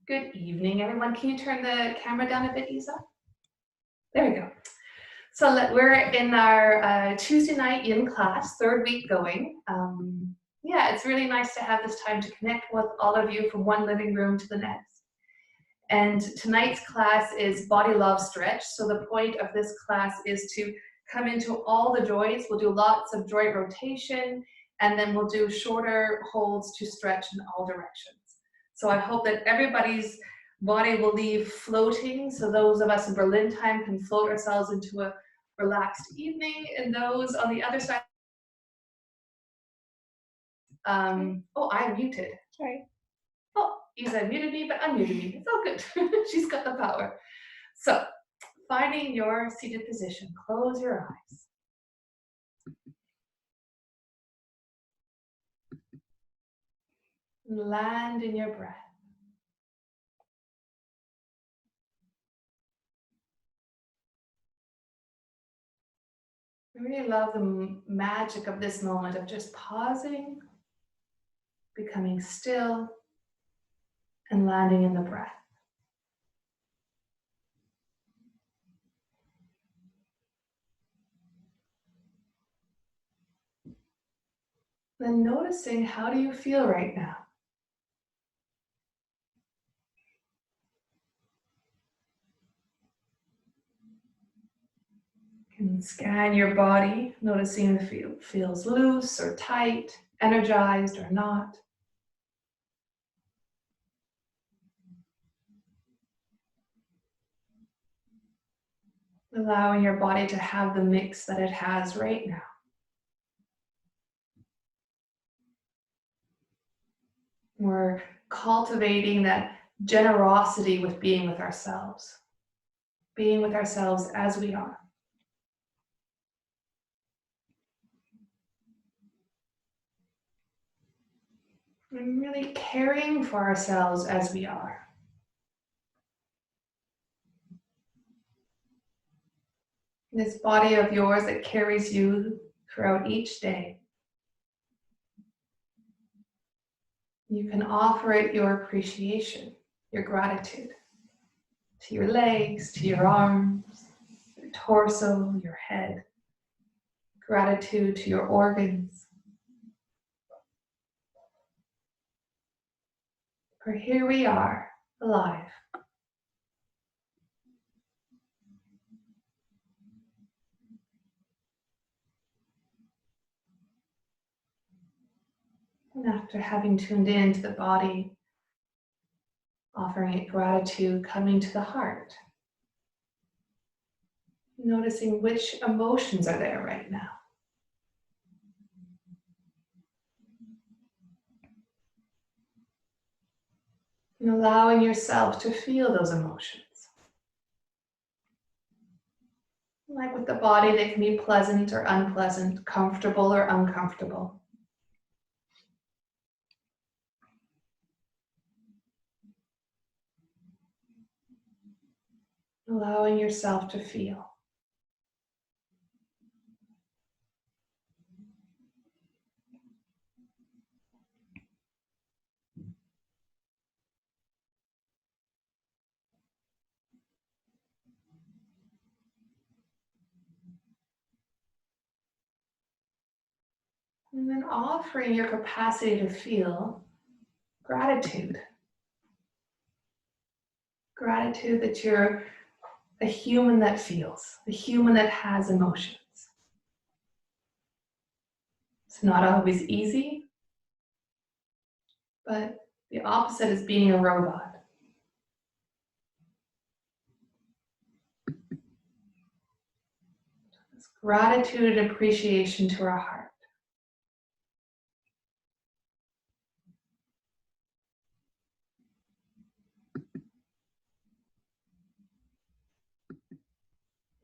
Good evening, everyone. Can you turn the camera down a bit, Isa? There we go. So we're in our Tuesday night yin class, third week going. Yeah, it's really nice to have this time to connect with all of you from one living room to the next. And tonight's class is body love stretch. So the point of this class is to come into all the joints. We'll do lots of joint rotation, and then we'll do shorter holds to stretch in all directions. So I hope that everybody's body will leave floating. So those of us in Berlin time can float ourselves into a relaxed evening, and those on the other side. Oh, I'm muted. Sorry. Oh, Isa muted me, but unmuted me. It's all good. She's got the power. So, finding your seated position, close your eyes. Land in your breath. I really love the magic of this moment of just pausing, becoming still, and landing in the breath. Then noticing, how do you feel right now? You can scan your body, noticing if it feels loose or tight, energized or not. Allowing your body to have the mix that it has right now. We're cultivating that generosity with being with ourselves as we are. And really caring for ourselves as we are. This body of yours that carries you throughout each day. You can offer it your appreciation, your gratitude to your legs, to your arms, your torso, your head. Gratitude to your organs. For here we are, alive. And after having tuned into the body, offering it gratitude, coming to the heart. Noticing which emotions are there right now. And allowing yourself to feel those emotions. Like with the body, they can be pleasant or unpleasant, comfortable or uncomfortable. Allowing yourself to feel. And then offering your capacity to feel gratitude. Gratitude that you're a human that feels, a human that has emotions. It's not always easy, but the opposite is being a robot. It's gratitude and appreciation to our heart.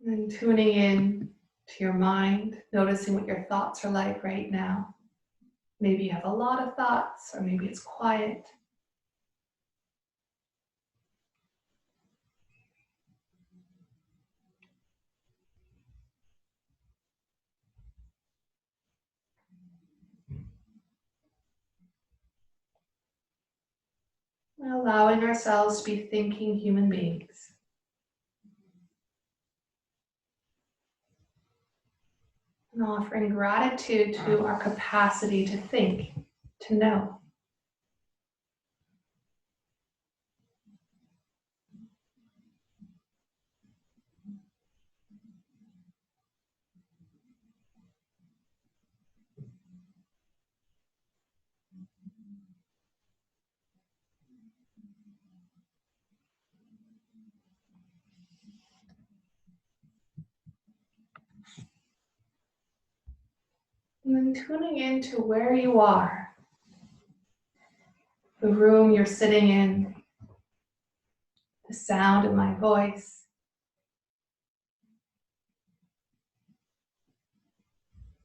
And then tuning in to your mind, noticing what your thoughts are like right now. Maybe you have a lot of thoughts, or maybe it's quiet. Allowing ourselves to be thinking human beings. And offering gratitude to our capacity to think, to know. And then tuning into where you are, the room you're sitting in, the sound of my voice,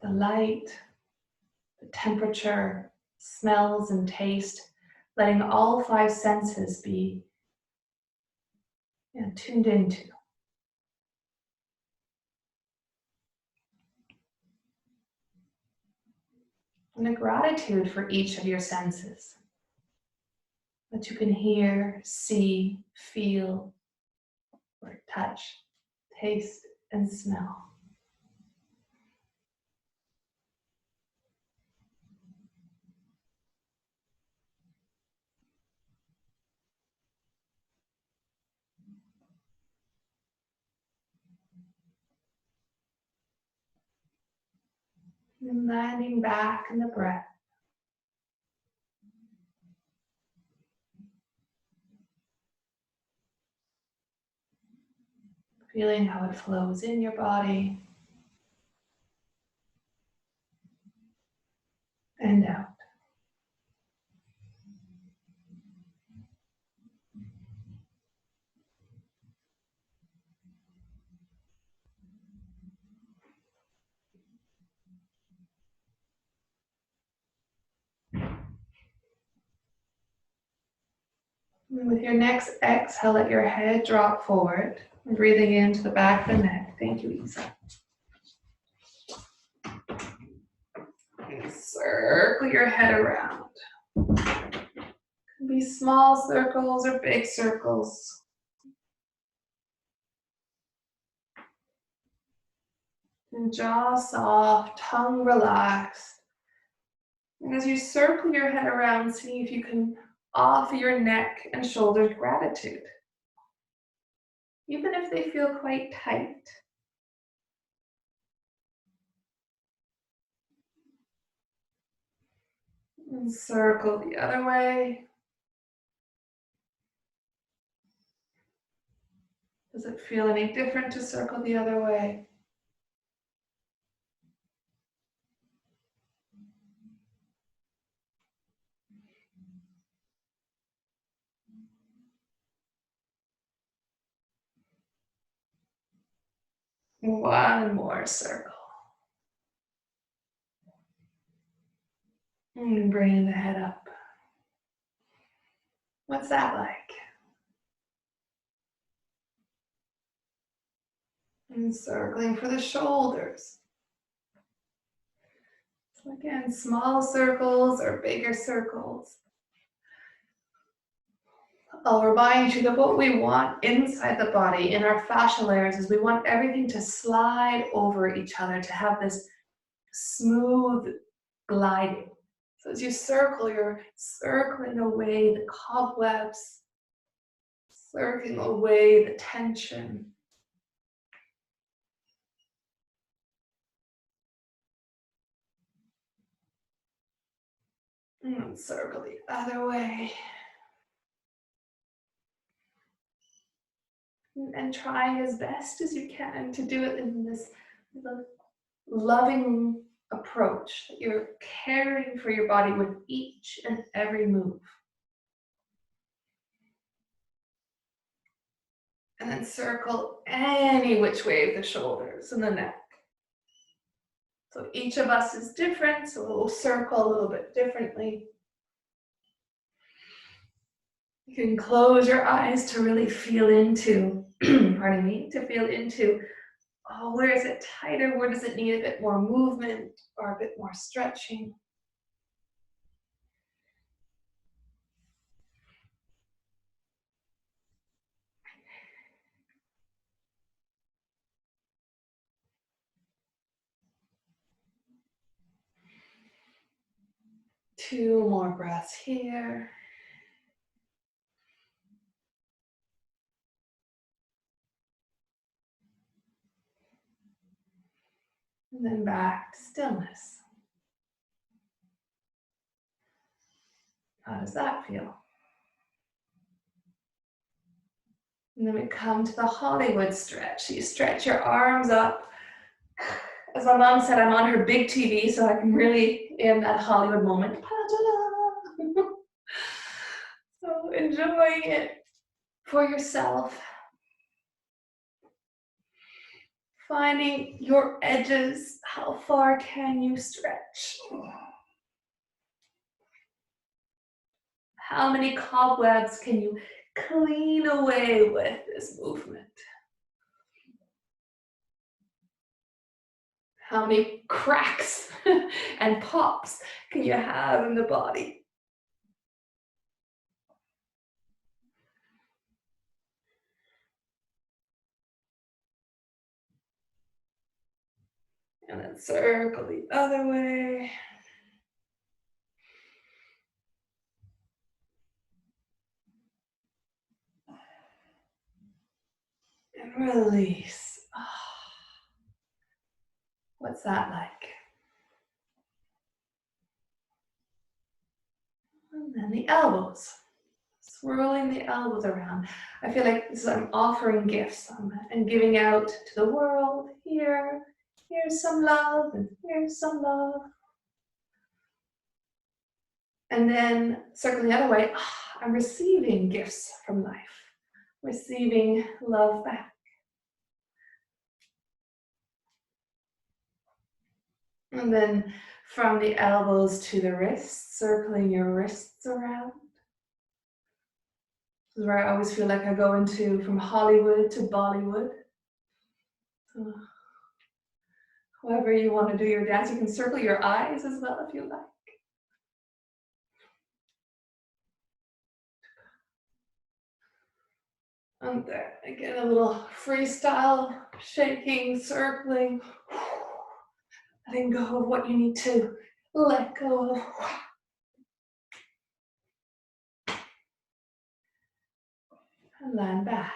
the light, the temperature, smells and taste, letting all 5 senses be tuned into. And a gratitude for each of your senses. That you can hear, see, feel, or touch, taste, and smell. And landing back in the breath. Feeling how it flows in your body and out. And with your next exhale, let your head drop forward. And breathing into the back of the neck. Thank you, Isa. And circle your head around. Be small circles or big circles. And jaw soft, tongue relaxed. And as you circle your head around, see if you can offer your neck and shoulders gratitude. Even if they feel quite tight. And circle the other way. Does it feel any different to circle the other way? One more circle. And bring the head up. What's that like? And circling for the shoulders. So again, small circles or bigger circles. I'll remind you that what we want inside the body, in our fascia layers, is we want everything to slide over each other, to have this smooth gliding. So as you circle, you're circling away the cobwebs, circling away the tension. And circle the other way. And trying as best as you can to do it in this loving approach, that you're caring for your body with each and every move. And then circle any which way of the shoulders and the neck. So each of us is different, so we'll circle a little bit differently. You can close your eyes to really feel into, pardon me, to feel into, oh, where is it tighter? Where does it need a bit more movement or a bit more stretching? 2 more breaths here. And then back to stillness. How does that feel? And then we come to the Hollywood stretch. You stretch your arms up. As my mom said, I'm on her big TV, so I can really in that Hollywood moment. So enjoying it for yourself. Finding your edges. How far can you stretch? How many cobwebs can you clean away with this movement? How many cracks and pops can you have in the body? And then circle the other way. And release. What's that like? And then the elbows. Swirling the elbows around. I feel like this is, I'm offering gifts and giving out to the world. Here's some love, and here's some love. And then circling the other way, I'm receiving gifts from life. Receiving love back. And then from the elbows to the wrists, circling your wrists around. This is where I always feel like I go into from Hollywood to Bollywood. So, however you want to do your dance, you can circle your eyes as well if you like. And there, again, a little freestyle, shaking, circling, letting go of what you need to let go of. And land back.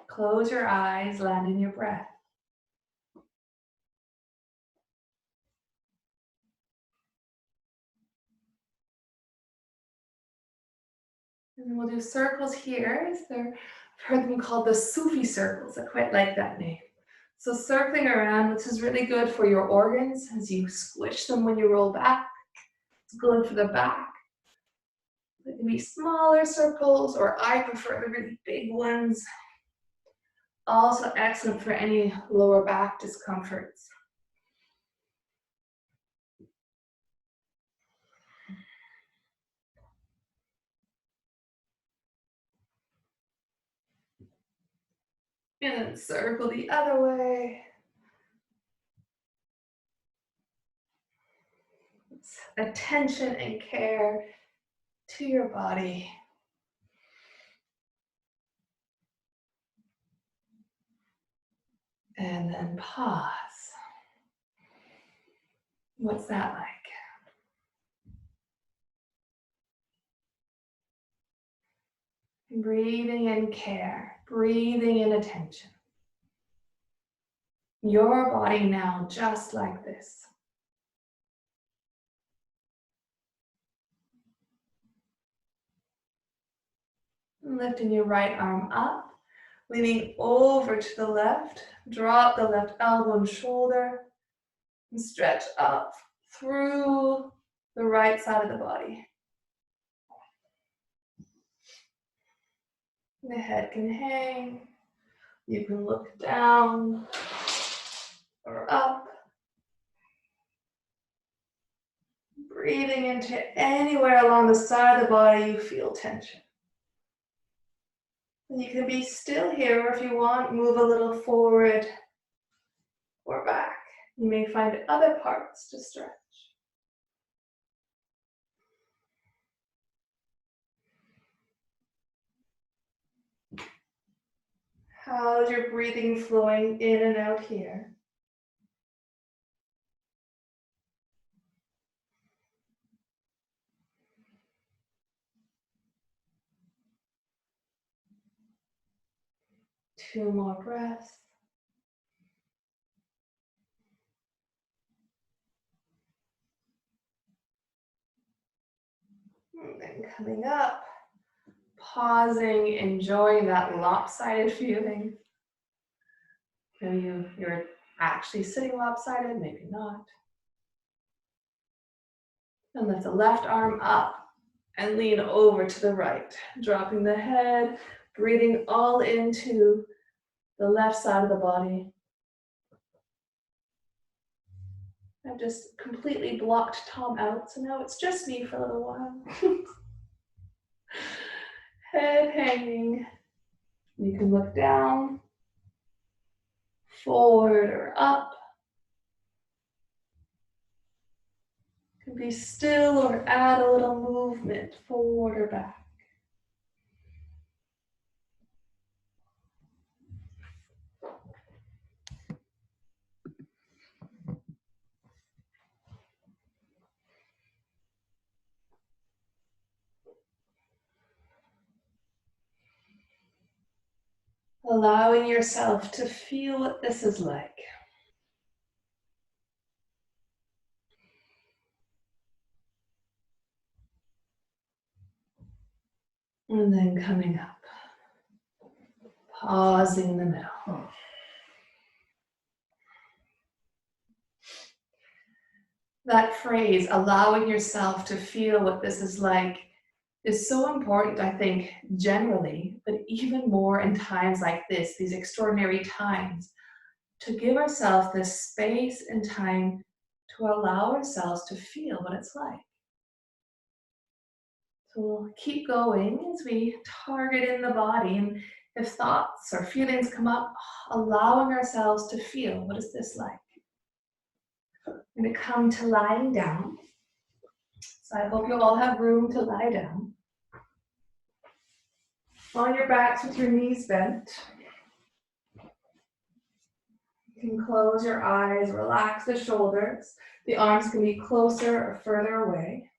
Close your eyes, land in your breath. And then we'll do circles here. I've heard them called the Sufi Circles. I quite like that name. So circling around, which is really good for your organs as you squish them when you roll back. It's good for the back. It can be smaller circles, or I prefer the really big ones. Also excellent for any lower back discomforts. And then circle the other way. It's attention and care to your body. And then pause. What's that like? Breathing in care, breathing in attention. Your body now just like this. Lifting your right arm up, leaning over to the left. Drop the left elbow and shoulder and stretch up through the right side of the body. The head can hang. You can look down or up. Breathing into anywhere along the side of the body you feel tension. And you can be still here, or if you want, move a little forward or back. You may find other parts to stretch. How's your breathing flowing in and out here? 2 more breaths. And then coming up, pausing, enjoying that lopsided feeling. Maybe you're actually sitting lopsided, maybe not. And lift the left arm up and lean over to the right, dropping the head, breathing all into the left side of the body. I've just completely blocked Tom out, so now it's just me for a little while. Head hanging. You can look down, forward or up. You can be still or add a little movement, forward or back. Allowing yourself to feel what this is like. And then coming up. Pausing in the middle. That phrase, allowing yourself to feel what this is like, is so important, I think, generally, but even more in times like this, these extraordinary times, to give ourselves this space and time to allow ourselves to feel what it's like. So we'll keep going as we target in the body, and if thoughts or feelings come up, allowing ourselves to feel, what is this like? I'm going to come to lying down. So I hope you all have room to lie down. On your backs with your knees bent. You can close your eyes, relax the shoulders. The arms can be closer or further away.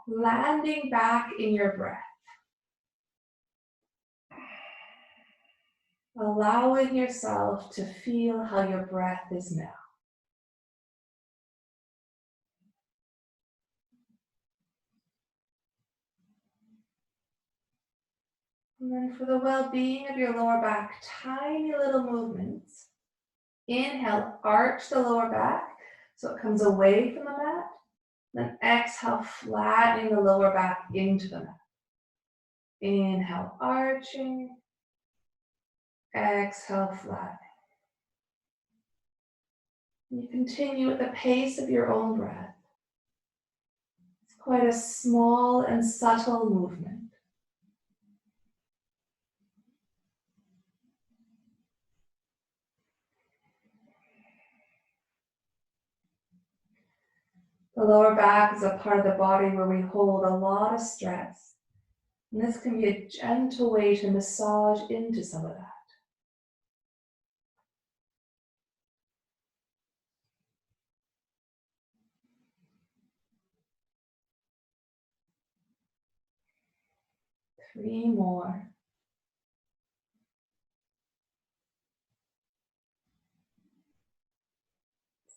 Landing back in your breath. Allowing yourself to feel how your breath is now. And then for the well-being of your lower back, tiny little movements. Inhale, arch the lower back so it comes away from the mat. Then exhale, flattening the lower back into the mat. Inhale, arching. Exhale, flattening. You continue at the pace of your own breath. It's quite a small and subtle movement. The lower back is a part of the body where we hold a lot of stress. And this can be a gentle way to massage into some of that. Three more.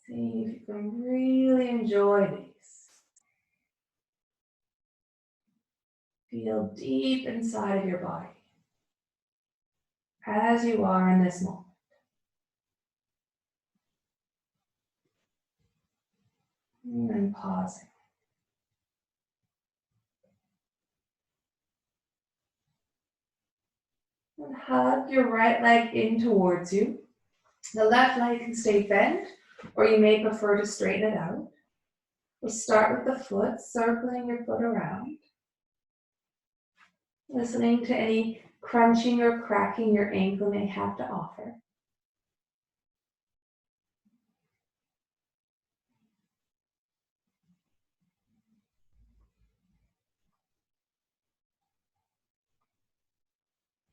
See if you can really enjoy these. Feel deep inside of your body as you are in this moment. And then pausing. And hug your right leg in towards you. The left leg can stay bent, or you may prefer to straighten it out. We'll start with the foot, circling your foot around. Listening to any crunching or cracking your ankle may have to offer.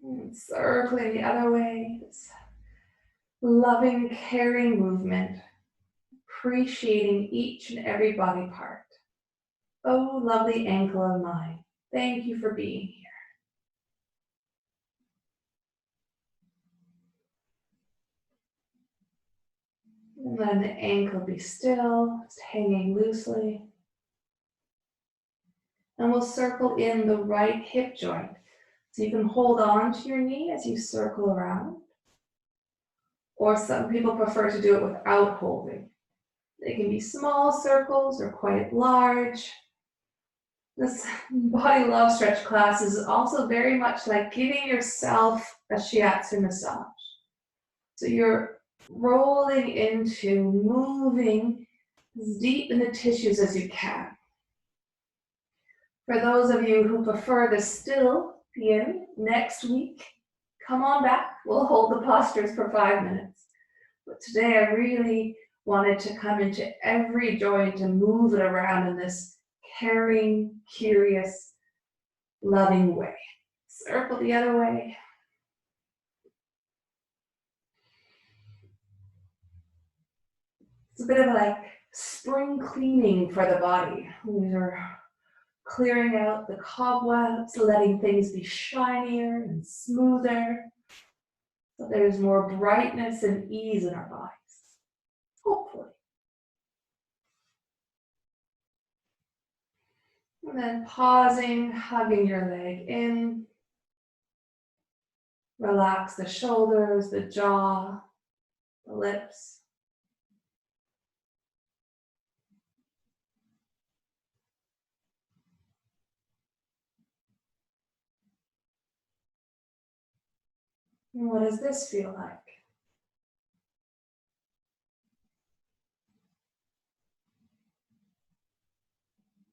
And circling the other way. This loving, caring movement. Appreciating each and every body part. Oh, lovely ankle of mine. Thank you for being here. And letting the ankle be still, just hanging loosely. And we'll circle in the right hip joint. So you can hold on to your knee as you circle around. Or some people prefer to do it without holding. They can be small circles or quite large. This body love stretch class is also very much like giving yourself a shiatsu massage. So you're rolling into moving as deep in the tissues as you can. For those of you who prefer the still yin, next week, come on back. We'll hold the postures for 5 minutes. But today I really wanted to come into every joint and move it around in this caring, curious, loving way. Circle the other way. It's a bit of like spring cleaning for the body. We're clearing out the cobwebs, letting things be shinier and smoother, so there's more brightness and ease in our bodies, hopefully. And then pausing, hugging your leg in. Relax the shoulders, the jaw, the lips. And what does this feel like?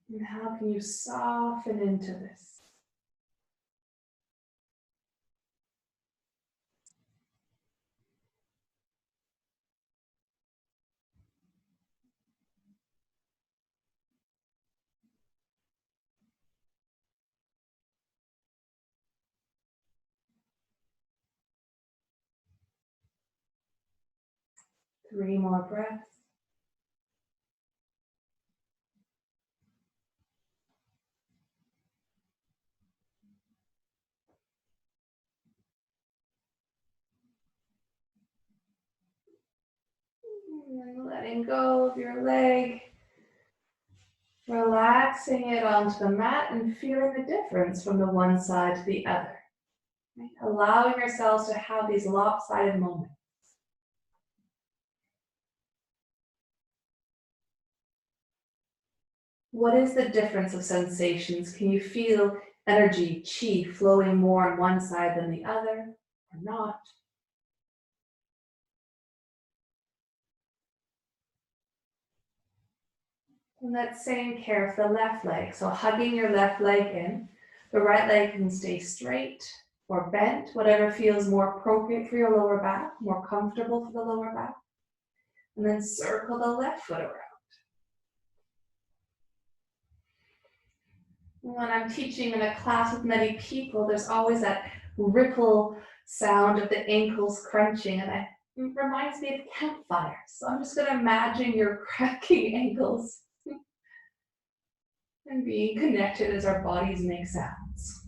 And how can you soften into this? Three more breaths. And then letting go of your leg. Relaxing it onto the mat and feeling the difference from the one side to the other. Right? Allowing ourselves to have these lopsided moments. What is the difference of sensations? Can you feel energy, chi, flowing more on one side than the other, or not? And that same care for the left leg. So hugging your left leg in. The right leg can stay straight or bent, whatever feels more appropriate for your lower back, more comfortable for the lower back. And then circle the left foot around. When I'm teaching in a class with many people, there's always that ripple sound of the ankles crunching, and it reminds me of campfires. So I'm just going to imagine your cracking ankles and being connected as our bodies make sounds.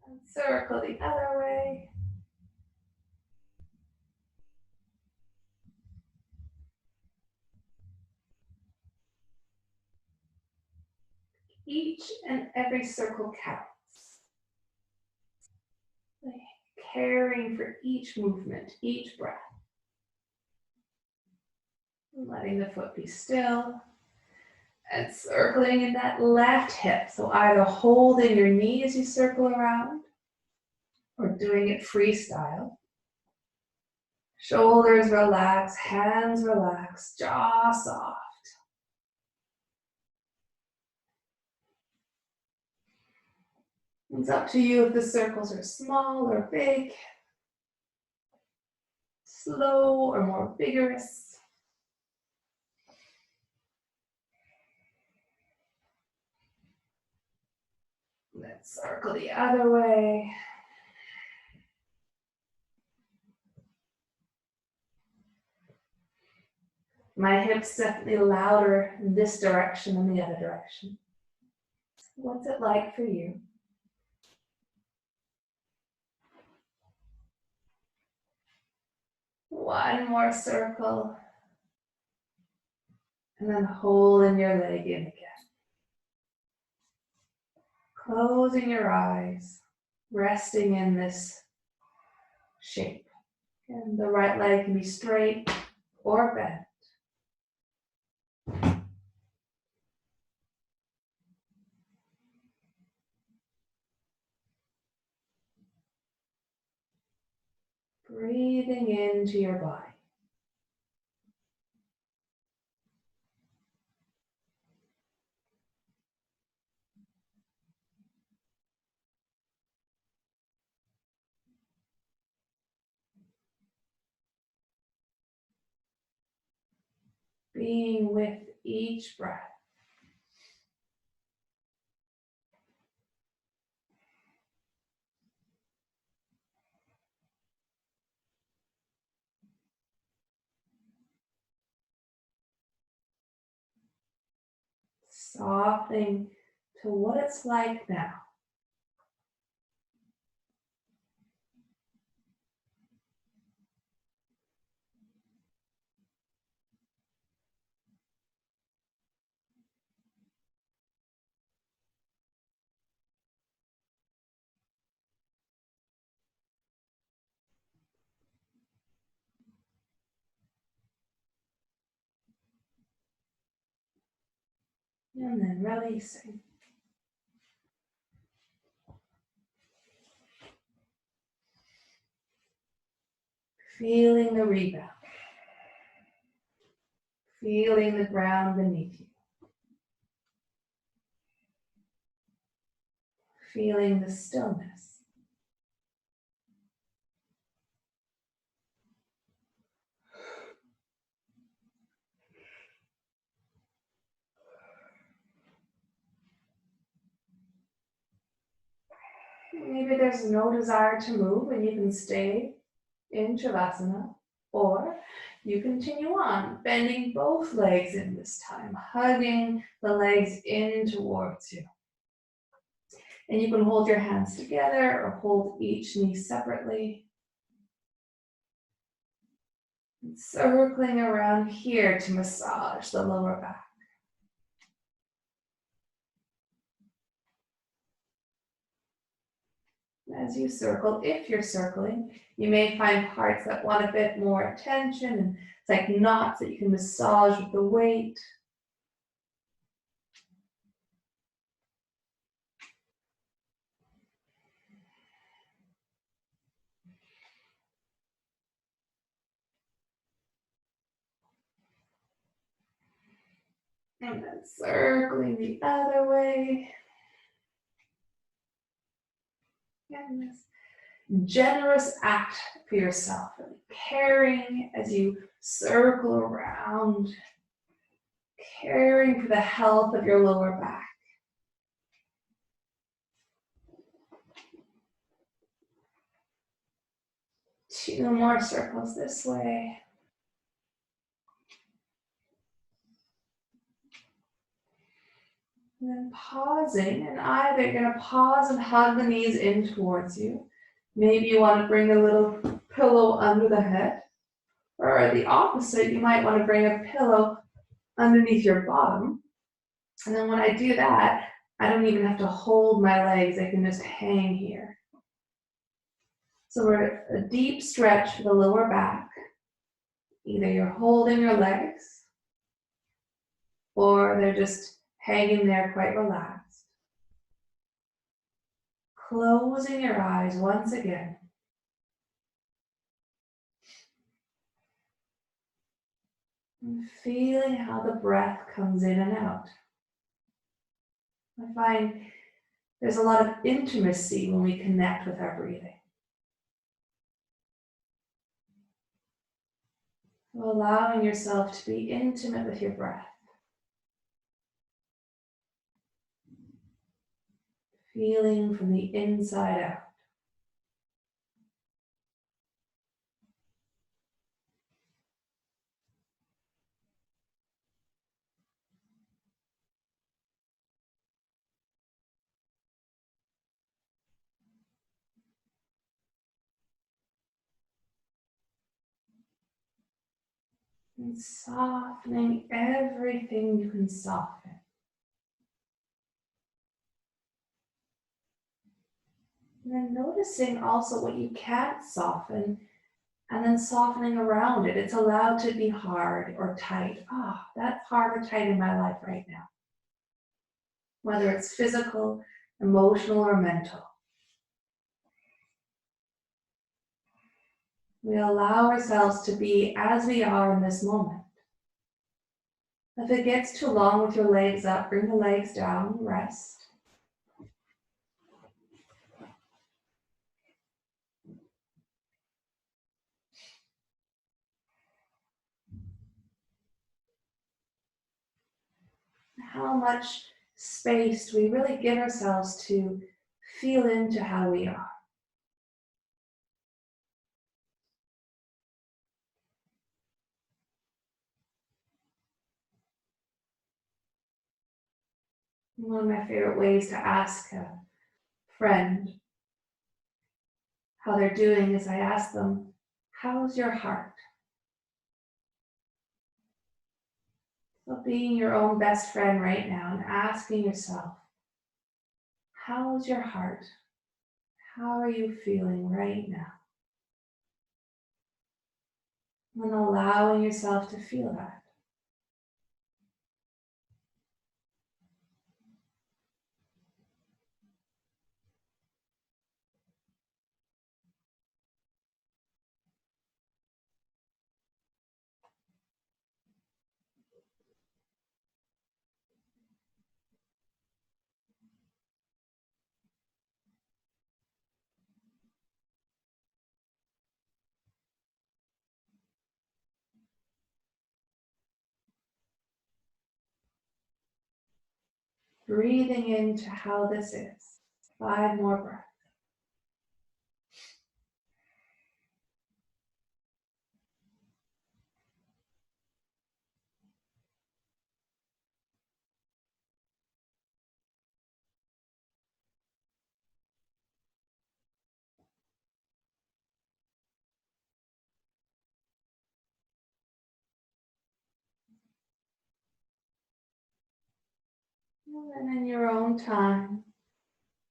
And circle the other way. Each and every circle counts. Like caring for each movement, each breath. Letting the foot be still. And circling in that left hip. So either holding your knee as you circle around or doing it freestyle. Shoulders relax, hands relax, jaw soft. It's up to you if the circles are small or big, slow or more vigorous. Let's circle the other way. My hips definitely louder in this direction than the other direction. What's it like for you? One more circle. And then holding your leg in again. Closing your eyes, resting in this shape. And the right leg can be straight or bent. Breathing into your body. Being with each breath. Softening to what it's like now. And then releasing. Feeling the rebound. Feeling the ground beneath you. Feeling the stillness. Maybe there's no desire to move and you can stay in Shavasana, or you continue on, bending both legs in this time, hugging the legs in towards you. And you can hold your hands together or hold each knee separately. And circling around here to massage the lower back. As you circle, if you're circling, you may find parts that want a bit more attention, and it's like knots that you can massage with the weight. And then circling the other way. And this generous act for yourself, caring as you circle around, caring for the health of your lower back. Two more circles this way. And then pausing, and either you're going to pause and hug the knees in towards you. Maybe you want to bring a little pillow under the head. Or the opposite, you might want to bring a pillow underneath your bottom. And then when I do that, I don't even have to hold my legs. I can just hang here. So we're at a deep stretch for the lower back. Either you're holding your legs or they're just hanging there quite relaxed. Closing your eyes once again. And feeling how the breath comes in and out. I find there's a lot of intimacy when we connect with our breathing. So allowing yourself to be intimate with your breath. Feeling from the inside out. And softening everything you can soften. And then noticing also what you can't soften, and then softening around it. It's allowed to be hard or tight. That's hard or tight in my life right now. Whether it's physical, emotional, or mental. We allow ourselves to be as we are in this moment. If it gets too long with your legs up, bring the legs down, rest. How much space do we really give ourselves to feel into how we are? One of my favorite ways to ask a friend how they're doing is I ask them, how's your heart? So being your own best friend right now and asking yourself, how's your heart? How are you feeling right now? And allowing yourself to feel that. Breathing into how this is. 5 more breaths. And then in your own time,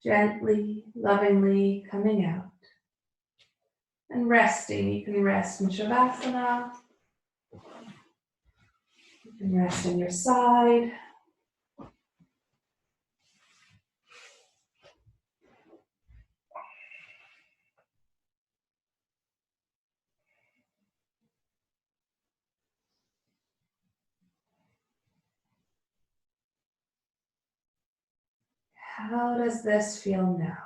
gently, lovingly coming out. And resting. You can rest in Shavasana. You can rest on your side. How does this feel now?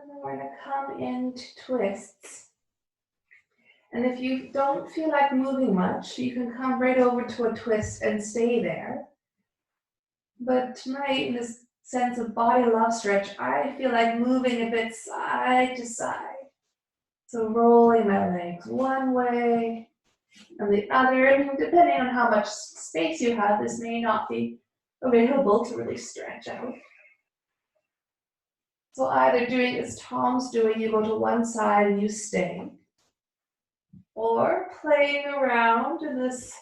And then we're going to come into twists. And if you don't feel like moving much, you can come right over to a twist and stay there. But tonight, in this sense of body love stretch, I feel like moving a bit side to side. So rolling my legs one way and the other, and depending on how much space you have, this may not be available to really stretch out. So either doing as Tom's doing, you go to one side and you stay, or playing around in this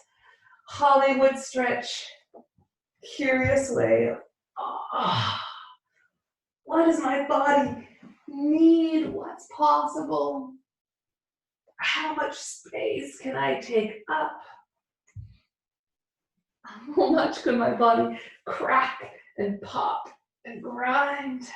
Hollywood stretch, curious way of, what does my body need? What's possible? How much space can I take up? How much can my body crack and pop and grind?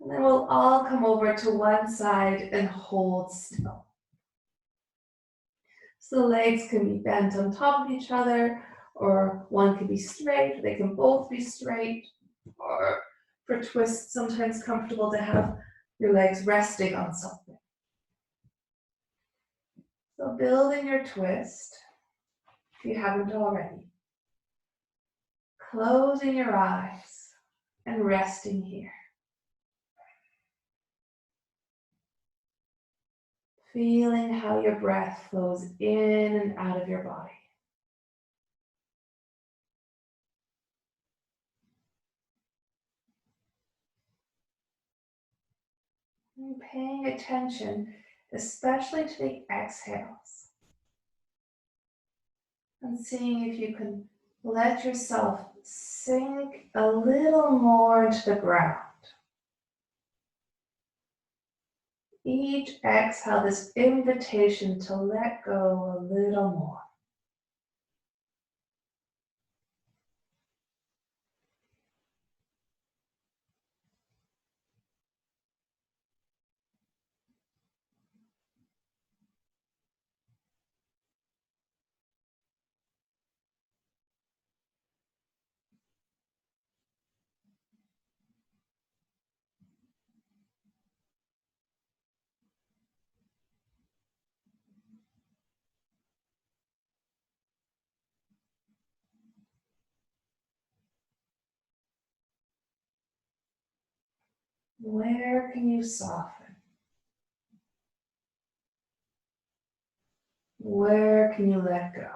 And then we'll all come over to one side and hold still. So the legs can be bent on top of each other, or one can be straight, they can both be straight, or for twists, sometimes comfortable to have your legs resting on something. So building your twist, if you haven't already. Closing your eyes and resting here. Feeling how your breath flows in and out of your body. And paying attention, especially to the exhales. And seeing if you can let yourself sink a little more into the ground. Each exhale, this invitation to let go a little more. Where can you soften? Where can you let go?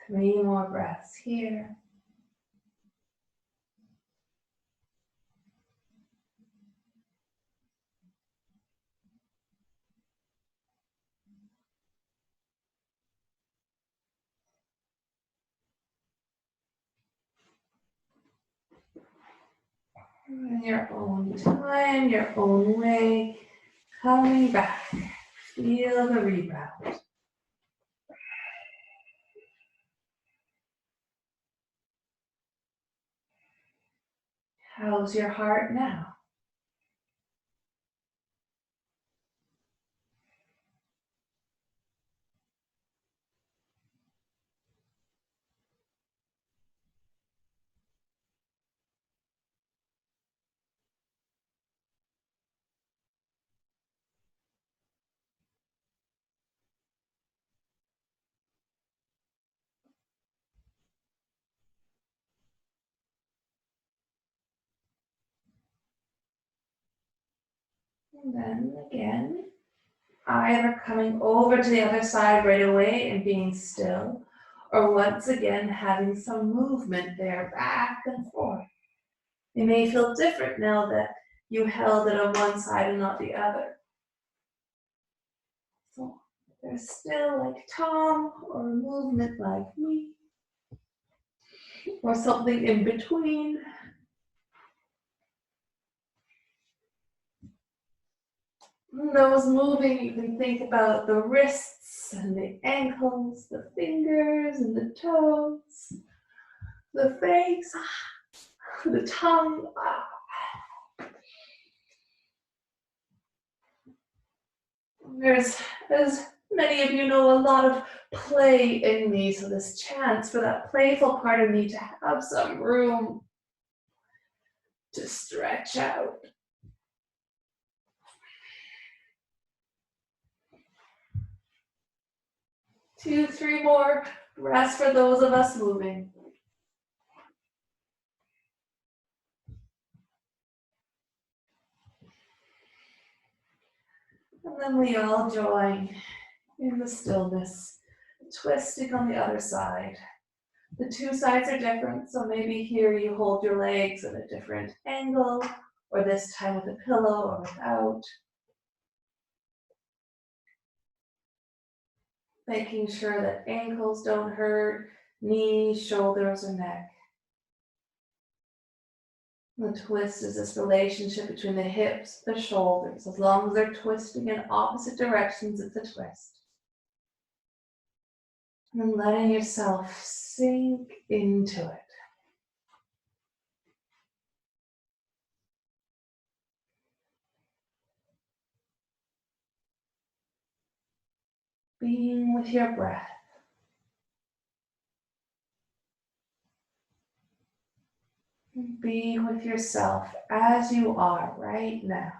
Three more breaths here. In your own time, your own way, coming back. Feel the rebound. How's your heart now? And then again, either coming over to the other side right away and being still, or once again having some movement there, back and forth. It may feel different now that you held it on one side and not the other. So there's still like Tom, or movement like me, or something in between. Those moving, you can think about the wrists and the ankles, the fingers and the toes, the face, the tongue. There's, as many of you know, a lot of play in me, so this chance for that playful part of me to have some room to stretch out. 2, 3 more. Rest for those of us moving. And then we all join in the stillness, twisting on the other side. The two sides are different, so maybe here you hold your legs at a different angle, or this time with a pillow or without. Making sure that ankles don't hurt, knees, shoulders, or neck. The twist is this relationship between the hips, the shoulders. As long as they're twisting in opposite directions, it's a twist. And then letting yourself sink into it. Being with your breath. Be with yourself as you are right now.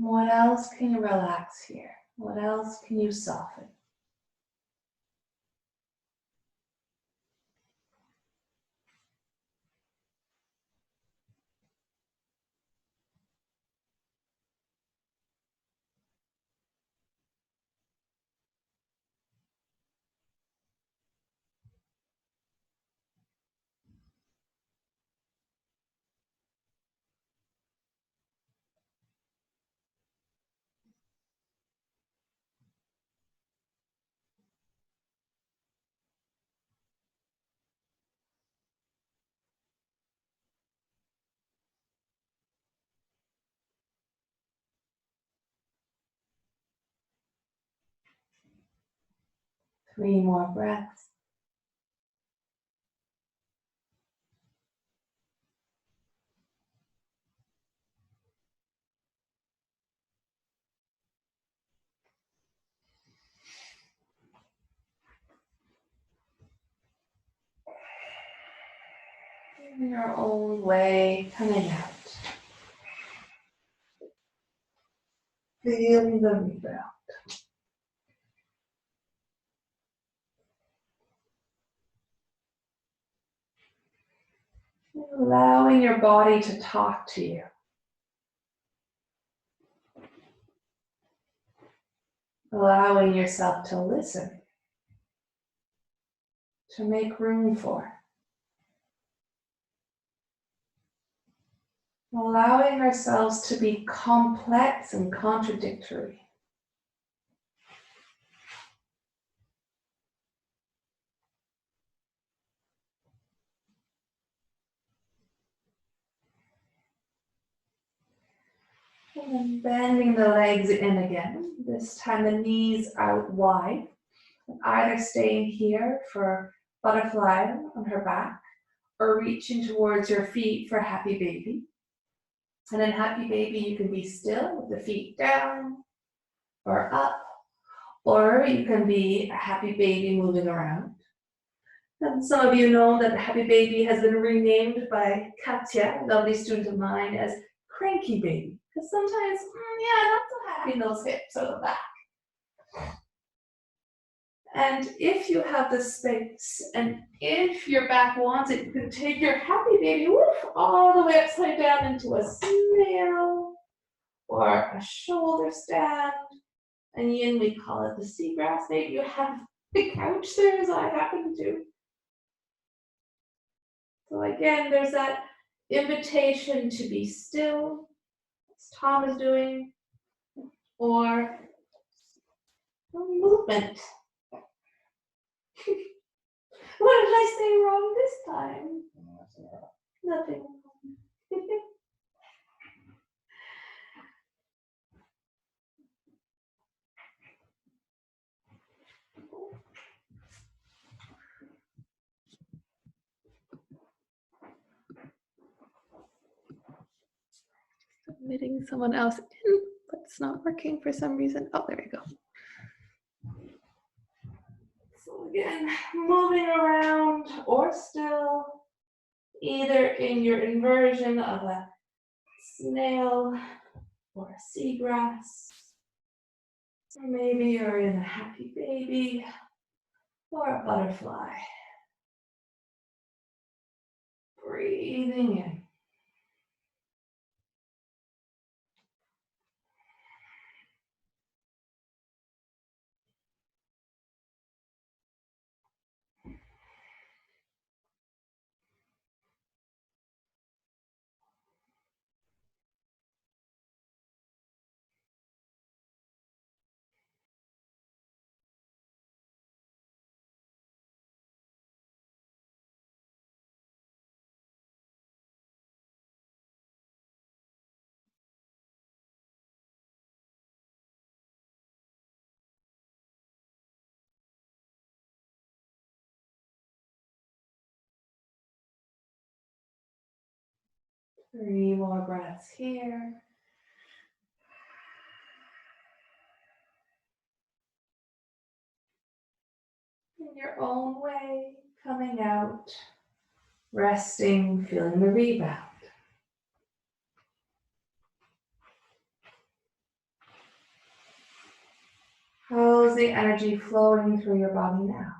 What else can you relax here? What else can you soften? Three more breaths. In your own way, coming out. Feeling the rebound. Allowing your body to talk to you. Allowing yourself to listen. To make room for. Allowing ourselves to be complex and contradictory. And then bending the legs in again. This time the knees out wide. Either staying here for butterfly on her back or reaching towards your feet for happy baby. And in happy baby, you can be still with the feet down or up, or you can be a happy baby moving around. And some of you know that happy baby has been renamed by Katya, a lovely student of mine, as cranky baby. Because sometimes, not so happy in those hips or the back. And if you have the space, and if your back wants it, you can take your happy baby all the way upside down into a snail or a shoulder stand. And yin, we call it the seagrass. Maybe you have the couch there, as I happen to. So again, there's that invitation to be still, as Tom is doing, or movement. What did I say wrong this time? Nothing. Admitting someone else in, but it's not working for some reason. Oh, there we go. So again, moving around or still, either in your inversion of a snail or a seagrass, or maybe you're in a happy baby or a butterfly. Breathing in. Three more breaths here. In your own way, coming out, resting, feeling the rebound. How's the energy flowing through your body now?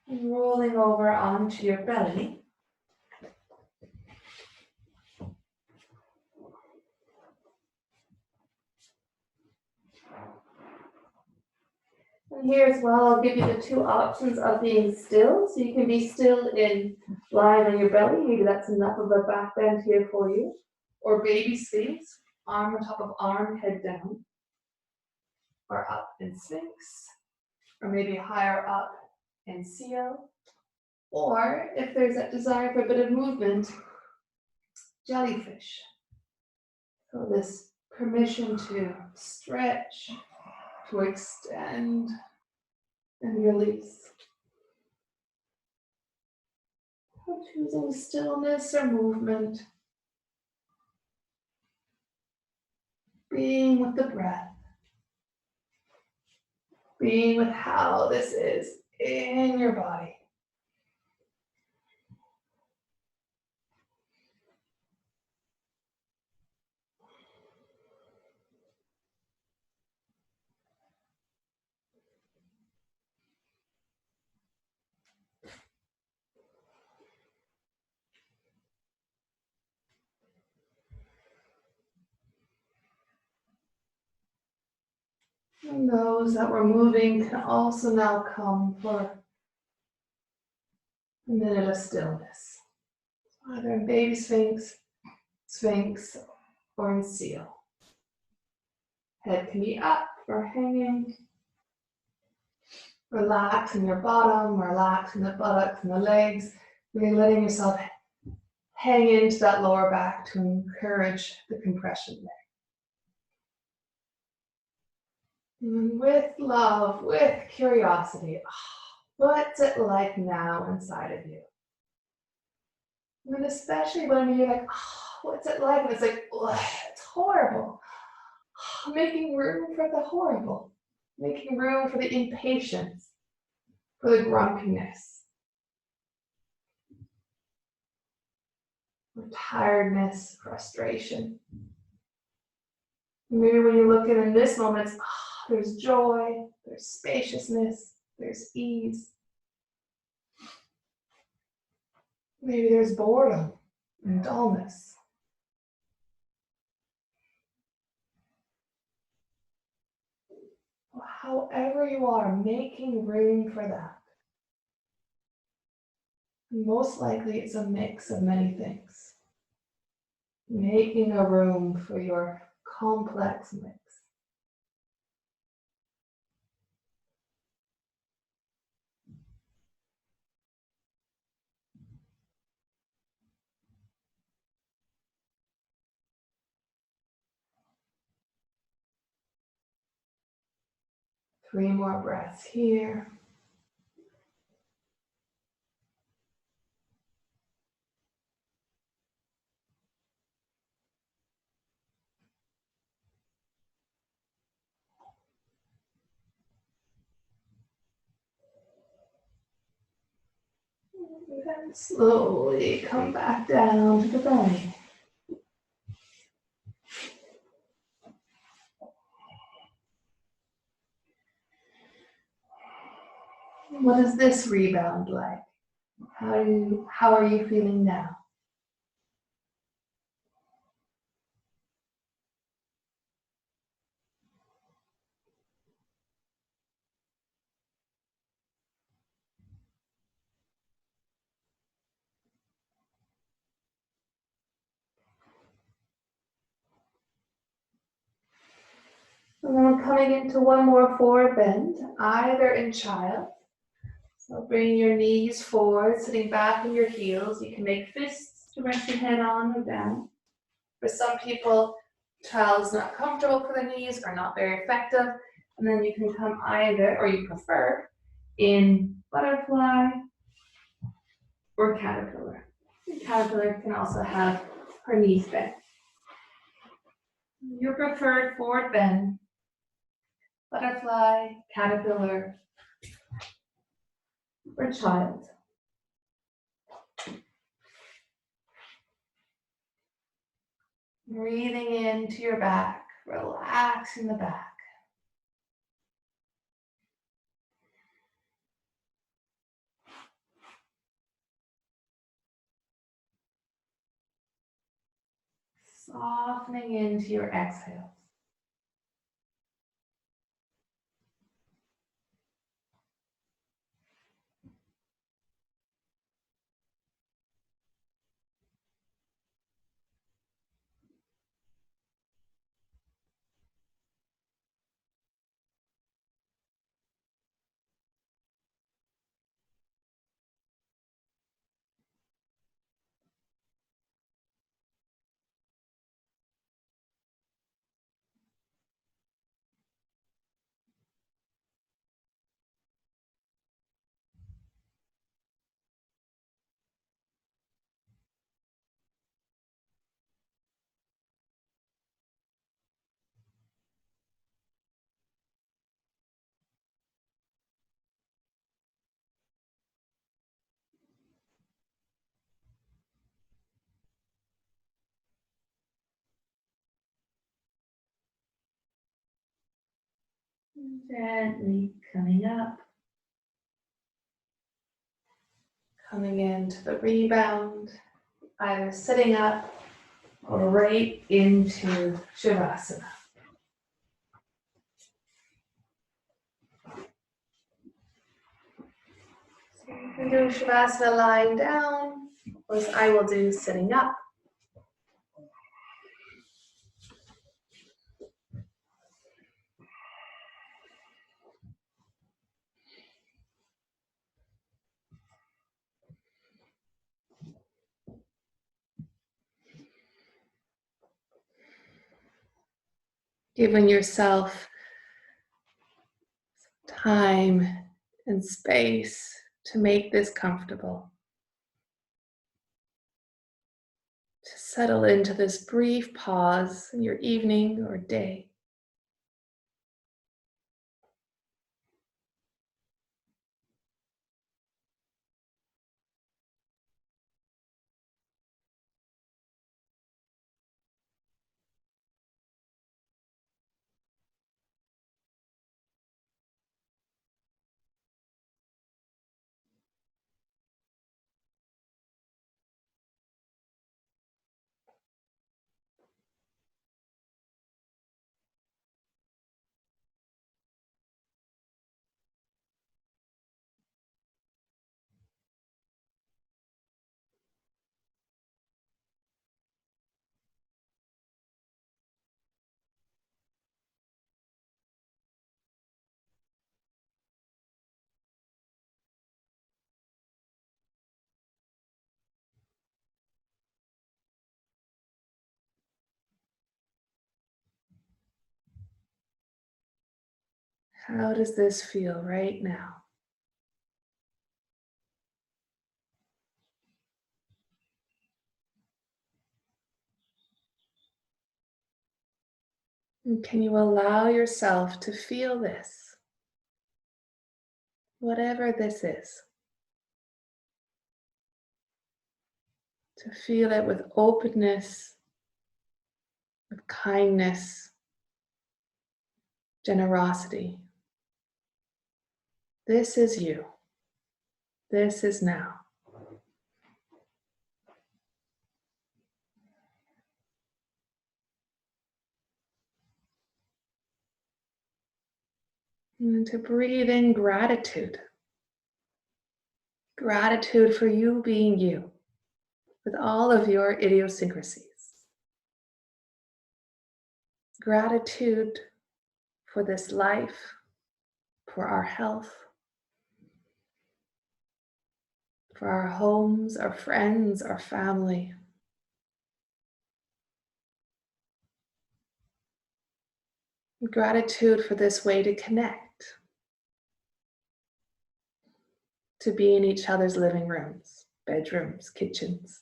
And rolling over onto your belly. And here as well, I'll give you the two options of being still. So you can be still in lying on your belly. Maybe that's enough of a back bend here for you. Or baby sphinx, arm on top of arm, head down. Or up in sphinx. Or maybe higher up in seal. Or if there's that desire for a bit of movement, jellyfish. So this permission to stretch, to extend, and release. So choosing stillness or movement. Being with the breath. Being with how this is in your body. And those that were moving can also now come for a minute of stillness. Either in baby sphinx, sphinx, or in seal. Head can be up or hanging. Relax in your bottom, relax in the buttocks and the legs. Really letting yourself hang into that lower back to encourage the compression there. And with love, with curiosity, what's it like now inside of you? And especially when you're like, what's it like? And it's like, it's horrible. Making room for the horrible. Making room for the impatience, for the grumpiness, for tiredness, frustration. Maybe when you look in this moment, there's joy, there's spaciousness, there's ease. Maybe there's boredom and dullness. However you are, making room for that. Most likely it's a mix of many things. Making a room for your complex mix. 3 more breaths here. Then slowly come back down to the belly. What is this rebound like? How are you feeling now? And then we're coming into one more forward bend, either in child. So bring your knees forward, sitting back in your heels. You can make fists to rest your head on or down. For some people, child is not comfortable for the knees or not very effective. And then you can come either, or you prefer, in butterfly or caterpillar. The caterpillar can also have her knees bent. Your preferred forward bend, butterfly, caterpillar, or child. Breathing into your back, relaxing the back. Softening into your exhales. Gently coming up. Coming into the rebound, either sitting up or right into Shavasana. So you can do Shavasana lying down, or as I will do sitting up. Giving yourself time and space to make this comfortable. To settle into this brief pause in your evening or day. How does this feel right now? And can you allow yourself to feel this, whatever this is, to feel it with openness, with kindness, generosity. This is you. This is now. And to breathe in gratitude. Gratitude for you being you, with all of your idiosyncrasies. Gratitude for this life, for our health, for our homes, our friends, our family. Gratitude for this way to connect, to be in each other's living rooms, bedrooms, kitchens.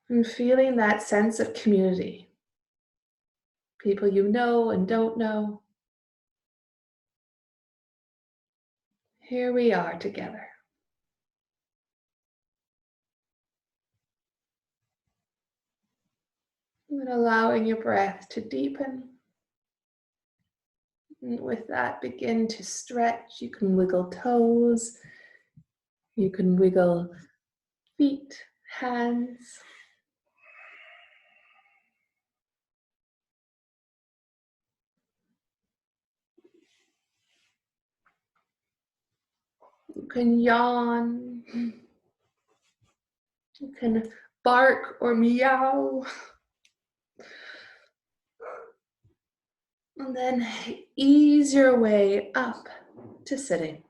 And feeling that sense of community. People you know and don't know. Here we are together. And allowing your breath to deepen. And with that, begin to stretch. You can wiggle toes. You can wiggle feet, hands. You can yawn. You can bark or meow. And then ease your way up to sitting.